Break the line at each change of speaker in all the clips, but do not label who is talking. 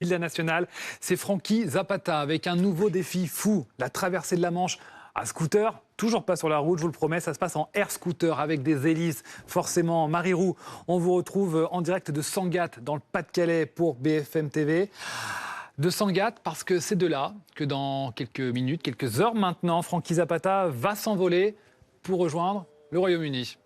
La nationale, c'est Frankie Zapata avec un nouveau défi fou, la traversée de la Manche à scooter. Toujours pas sur la route, je vous le promets, ça se passe en air scooter avec des hélices, forcément. Marie-Roux, on vous retrouve en direct de Sangatte dans le Pas-de-Calais pour BFM TV. De Sangatte parce que c'est de là que dans quelques minutes, quelques heures maintenant, Frankie Zapata va s'envoler pour rejoindre le Royaume-Uni.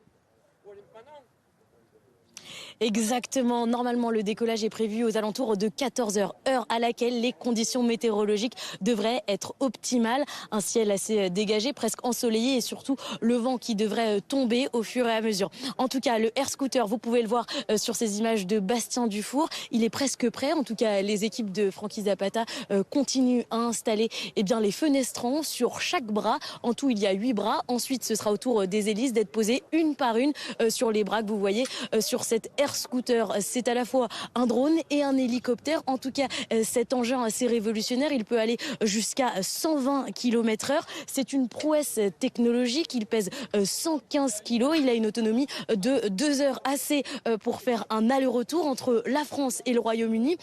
Exactement. Normalement, le décollage est prévu aux alentours de 14h, heure à laquelle les conditions météorologiques devraient être optimales. Un ciel assez dégagé, presque ensoleillé et surtout le vent qui devrait tomber au fur et à mesure. En tout cas, le air scooter, vous pouvez le voir sur ces images de Bastien Dufour. Il est presque prêt. En tout cas, les équipes de Frankie Zapata continuent à installer les fenestrons sur chaque bras. En tout, il y a 8 bras. Ensuite, ce sera au tour des hélices d'être posées une par une sur les bras que vous voyez sur cette air scooter. C'est à la fois un drone et un hélicoptère. En tout cas, cet engin assez révolutionnaire, il peut aller jusqu'à 120 km/h. C'est une prouesse technologique. Il pèse 115 kg. Il a une autonomie de 2 heures, assez pour faire un aller-retour entre la France et le Royaume-Uni.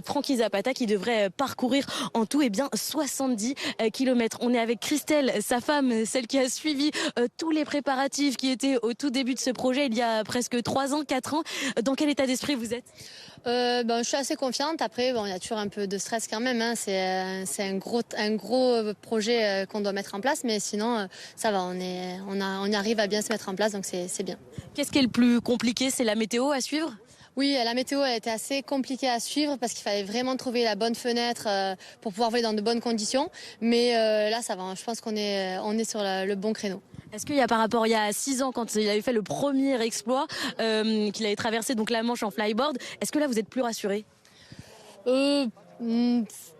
Frankie Zapata qui devrait parcourir en tout 70 km. On est avec Christelle, sa femme, celle qui a suivi tous les préparatifs qui étaient au tout début de ce projet il y a presque 3 ans, 4 ans. Dans quel état d'esprit vous êtes ?
Je suis assez confiante. Après, il y a toujours un peu de stress quand même. Hein. C'est un gros projet qu'on doit mettre en place. Mais sinon, ça va. On y arrive à bien se mettre en place. Donc, c'est bien.
Qu'est-ce qui est le plus compliqué ? C'est la météo à suivre ?
Oui, la météo a été assez compliquée à suivre parce qu'il fallait vraiment trouver la bonne fenêtre pour pouvoir voler dans de bonnes conditions. Mais là, ça va. Je pense qu'on est sur le bon créneau.
Est-ce qu'il y a par rapport il y a 6 ans, quand il avait fait le premier exploit, qu'il avait traversé donc la Manche en flyboard, est-ce que là vous êtes plus rassuré ?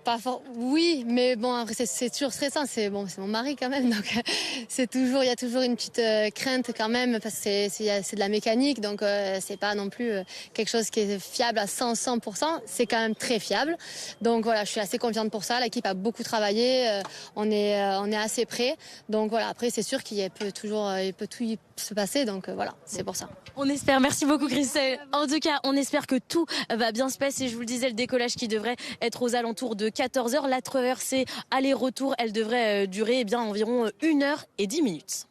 Pas fort. Oui, mais bon, après c'est toujours stressant. C'est mon mari quand même, donc il y a toujours une petite crainte quand même parce que c'est de la mécanique, donc c'est pas non plus quelque chose qui est fiable à 100%. C'est quand même très fiable. Donc voilà, je suis assez confiante pour ça. L'équipe a beaucoup travaillé. On est assez prêt. Donc voilà, après c'est sûr il peut tout y se passer. Donc voilà, c'est pour ça.
On espère. Merci beaucoup, Christelle. En tout cas, on espère que tout va bien se passer. Je vous le disais, le décollage qui devrait être aux alentours de 14h. La traversée aller-retour, elle devrait durer environ 1h10.